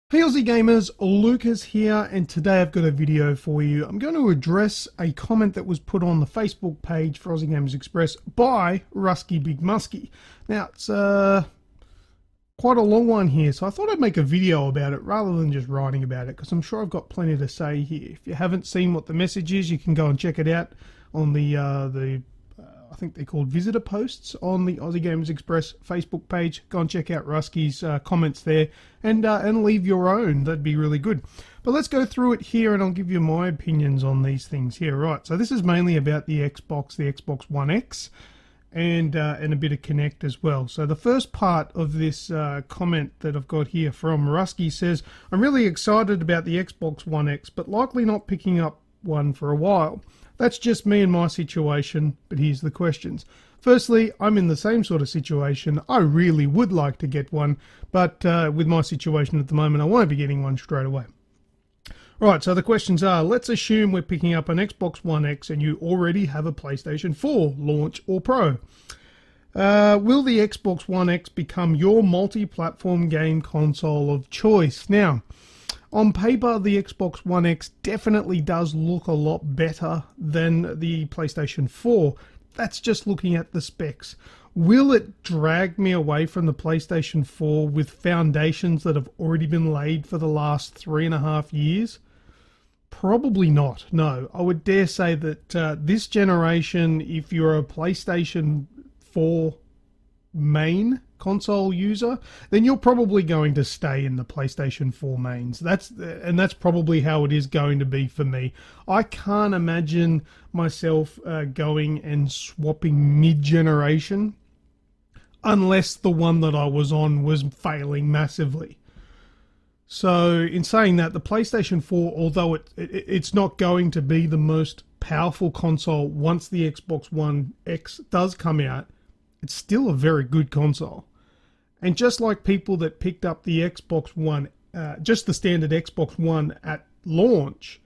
Hey Aussie gamers, Lucas here, and today I've got a video for you. I'm going to address a comment that was put on the Facebook page for Aussie Gamers Express by Rusky Big Muskie. Now, it's quite a long one here, so I thought I'd make a video about it rather than just writing about it, because I'm sure I've got plenty to say here. If you haven't seen what the message is, you can go and check it out on the I think they're called visitor posts on the Aussie Gamers Express Facebook page. Go and check out Rusky's comments there and leave your own. That'd be really good. But let's go through it here and I'll give you my opinions on these things here. Right, so this is mainly about the Xbox One X and a bit of Kinect as well. So the first part of this comment that I've got here from Rusky says, I'm really excited about the Xbox One X, but likely not picking up one for a while. That's just me and my situation, but here's the questions. Firstly, I'm in the same sort of situation. I really would like to get one, but with my situation at the moment, I won't be getting one straight away. Right, so the questions are, let's assume we're picking up an Xbox One X and you already have a PlayStation 4, launch or Pro. Will the Xbox One X become your multi-platform game console of choice? Now, on paper, the Xbox One X definitely does look a lot better than the PlayStation 4. That's just looking at the specs. Will it drag me away from the PlayStation 4 with foundations that have already been laid for the last 3.5 years? Probably not, no. I would dare say that this generation, if you're a PlayStation 4 main console user, then you're probably going to stay in the PlayStation 4 mains. That's probably how it is going to be for me. I can't imagine myself going and swapping mid-generation unless the one that I was on was failing massively. So in saying that, the PlayStation 4, although it's not going to be the most powerful console once the Xbox One X does come out, it's still a very good console. And just like people that picked up the Xbox One, just the standard Xbox One at launch,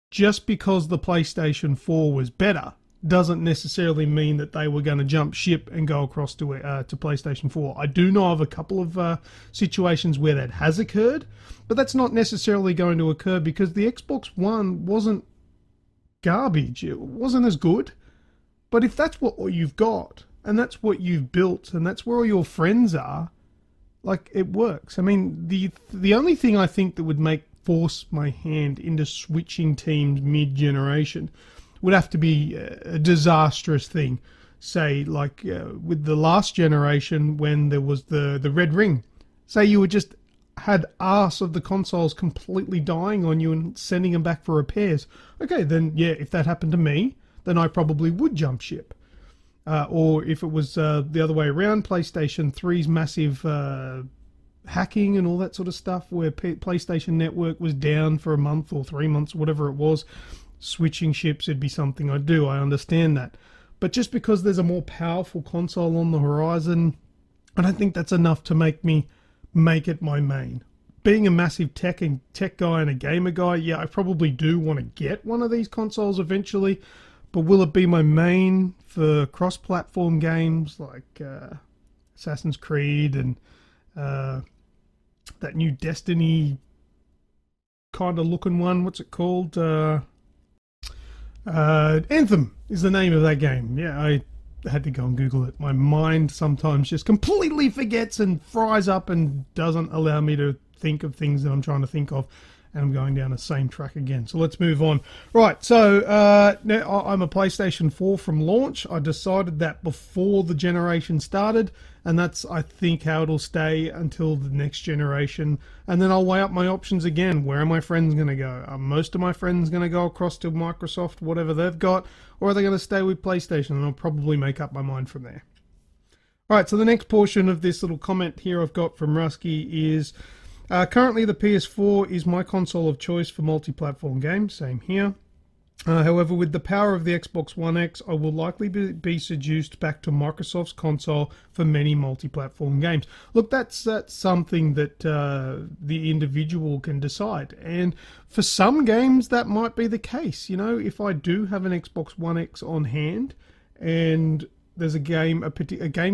just because the PlayStation 4 was better, doesn't necessarily mean that they were going to jump ship and go across to PlayStation 4. I do know of a couple of situations where that has occurred, but that's not necessarily going to occur because the Xbox One wasn't garbage. It wasn't as good. But if that's what you've got, and that's what you've built, and that's where all your friends are, like, it works. I mean, the only thing I think that would force my hand into switching teams mid-generation would have to be a disastrous thing. Say, like with the last generation when there was the red ring. Say you had arse of the consoles completely dying on you and sending them back for repairs. Okay, then, yeah, if that happened to me, then I probably would jump ship. Or if it was the other way around, PlayStation 3's massive hacking and all that sort of stuff, where PlayStation Network was down for a month or 3 months, whatever it was, switching ships would be something I'd do. I understand that. But just because there's a more powerful console on the horizon, I don't think that's enough to make it my main. Being a massive tech guy and a gamer guy, yeah, I probably do want to get one of these consoles eventually. But will it be my main for cross-platform games like Assassin's Creed and that new Destiny kind of looking one? What's it called? Anthem is the name of that game. Yeah, I had to go and Google it. My mind sometimes just completely forgets and fries up and doesn't allow me to think of things that I'm trying to think of. And I'm going down the same track again. So let's move on. Right, so now I'm a PlayStation 4 from launch. I decided that before the generation started, and that's, I think, how it'll stay until the next generation. And then I'll weigh up my options again. Where are my friends going to go? Are most of my friends going to go across to Microsoft, whatever they've got, or are they going to stay with PlayStation? And I'll probably make up my mind from there. All right, so the next portion of this little comment here I've got from Rusky is, currently the PS4 is my console of choice for multi-platform games, same here. However, with the power of the Xbox One X, I will likely be seduced back to Microsoft's console for many multi-platform games. Look, that's something that the individual can decide. And for some games, that might be the case. You know, if I do have an Xbox One X on hand and there's a game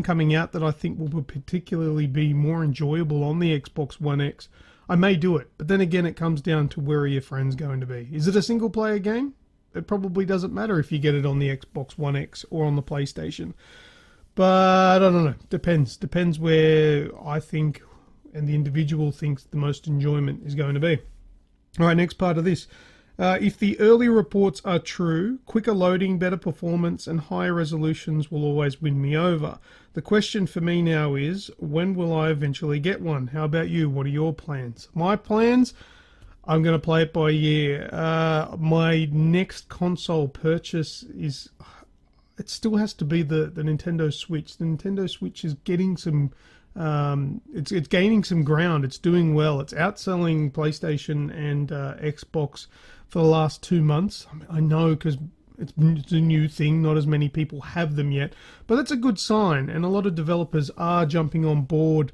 coming out that I think will particularly be more enjoyable on the Xbox One X, I may do it. But then again, it comes down to where are your friends going to be. Is it a single player game? It probably doesn't matter if you get it on the Xbox One X or on the PlayStation. But I don't know. Depends where I think and the individual thinks the most enjoyment is going to be. All right, next part of this. If the early reports are true, quicker loading, better performance, and higher resolutions will always win me over. The question for me now is, when will I eventually get one? How about you? What are your plans? My plans? I'm going to play it by ear. My next console purchase is... It still has to be the Nintendo Switch. The Nintendo Switch is getting some... it's gaining some ground. It's doing well. It's outselling PlayStation and Xbox for the last 2 months. I know, because it's a new thing. Not as many people have them yet, but that's a good sign. And a lot of developers are jumping on board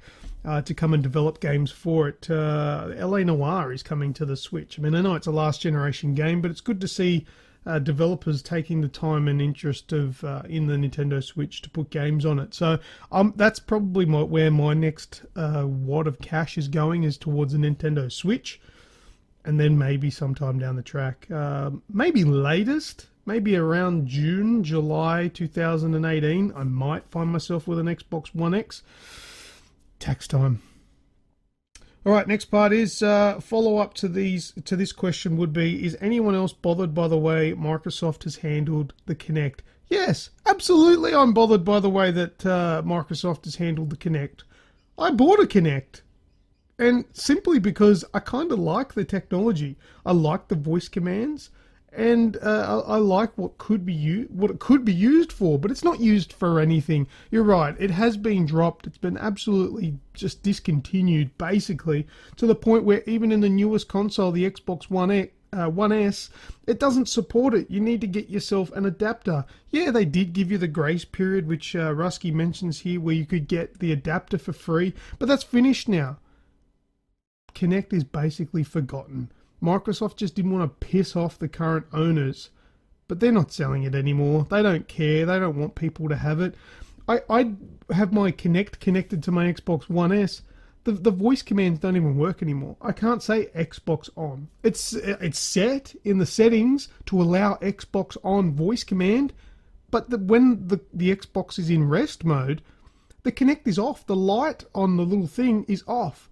to come and develop games for it. LA Noire is coming to the Switch. I mean, I know it's a last generation game, but it's good to see developers taking the time and interest of in the Nintendo Switch to put games on it. So that's probably where my next wad of cash is going, is towards the Nintendo Switch. And then maybe sometime down the track, maybe latest, maybe around June, July 2018, I might find myself with an Xbox One X. Tax time. All right, next part is follow-up to this question would be, is anyone else bothered by the way Microsoft has handled the Kinect? Yes, absolutely I'm bothered by the way that Microsoft has handled the Kinect. I bought a Kinect. And simply because I kind of like the technology. I like the voice commands, and I like what it could be used for, but it's not used for anything. You're right, it has been dropped. It's been absolutely just discontinued, basically, to the point where even in the newest console, the Xbox One S, it doesn't support it. You need to get yourself an adapter. Yeah, they did give you the grace period, which Rusky mentions here, where you could get the adapter for free, but that's finished now. Kinect is basically forgotten. Microsoft just didn't want to piss off the current owners, but they're not selling it anymore. They don't care. They don't want people to have it. I have my Kinect connected to my Xbox One S. The voice commands don't even work anymore. I can't say Xbox on. It's set in the settings to allow Xbox on voice command, but when the Xbox is in rest mode, the Kinect is off. The light on the little thing is off.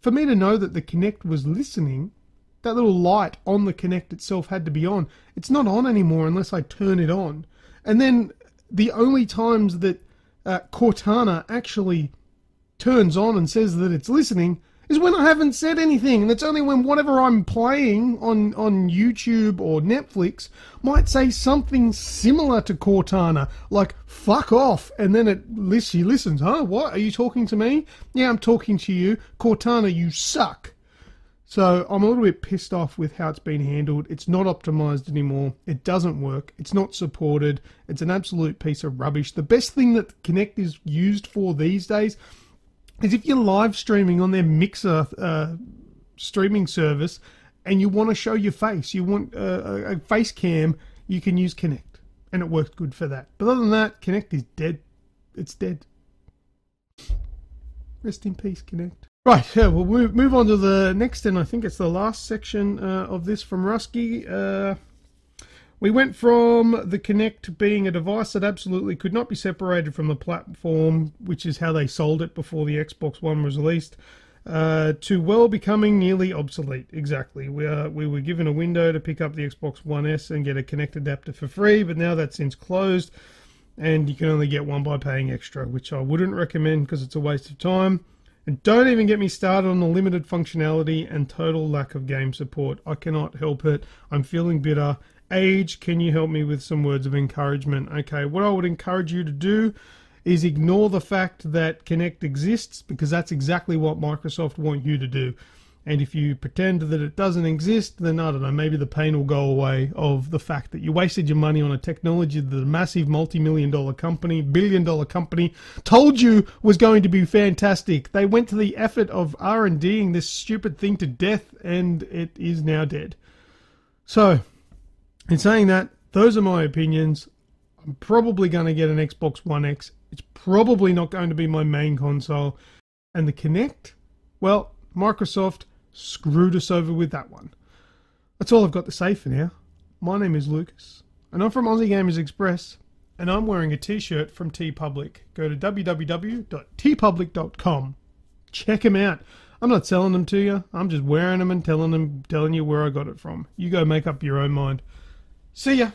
For me to know that the Kinect was listening, that little light on the Kinect itself had to be on. It's not on anymore unless I turn it on. And then the only times that Cortana actually turns on and says that it's listening is when I haven't said anything. And it's only when whatever I'm playing on YouTube or Netflix might say something similar to Cortana, like, fuck off. And then she listens. Huh? What? Are you talking to me? Yeah, I'm talking to you. Cortana, you suck. So I'm a little bit pissed off with how it's been handled. It's not optimized anymore. It doesn't work. It's not supported. It's an absolute piece of rubbish. The best thing that Kinect is used for these days is if you're live streaming on their Mixer streaming service and you want to show your face, you want a face cam, you can use Kinect. And it works good for that. But other than that, Kinect is dead. It's dead. Rest in peace, Kinect. Right, we'll move on to the next, and I think it's the last section of this from Rusky. We went from the Kinect being a device that absolutely could not be separated from the platform, which is how they sold it before the Xbox One was released, to, well, becoming nearly obsolete. Exactly. We were given a window to pick up the Xbox One S and get a Kinect adapter for free, but now that's since closed, and you can only get one by paying extra, which I wouldn't recommend because it's a waste of time. And don't even get me started on the limited functionality and total lack of game support. I cannot help it. I'm feeling bitter. Age, can you help me with some words of encouragement? Okay, what I would encourage you to do is ignore the fact that Kinect exists, because that's exactly what Microsoft want you to do. And if you pretend that it doesn't exist, then I don't know, maybe the pain will go away of the fact that you wasted your money on a technology that a massive multi-million-dollar company, billion-dollar company, told you was going to be fantastic. They went to the effort of R&Ding this stupid thing to death, and it is now dead. So, in saying that, those are my opinions. I'm probably going to get an Xbox One X. It's probably not going to be my main console. And the Kinect? Well, Microsoft, screwed us over with that one. That's all I've got to say for now. My name is Lucas, and I'm from Aussie Gamers Express, and I'm wearing a t-shirt from TeePublic. Go to www.teepublic.com. Check them out. I'm not selling them to you. I'm just wearing them and telling you where I got it from. You go make up your own mind. See ya.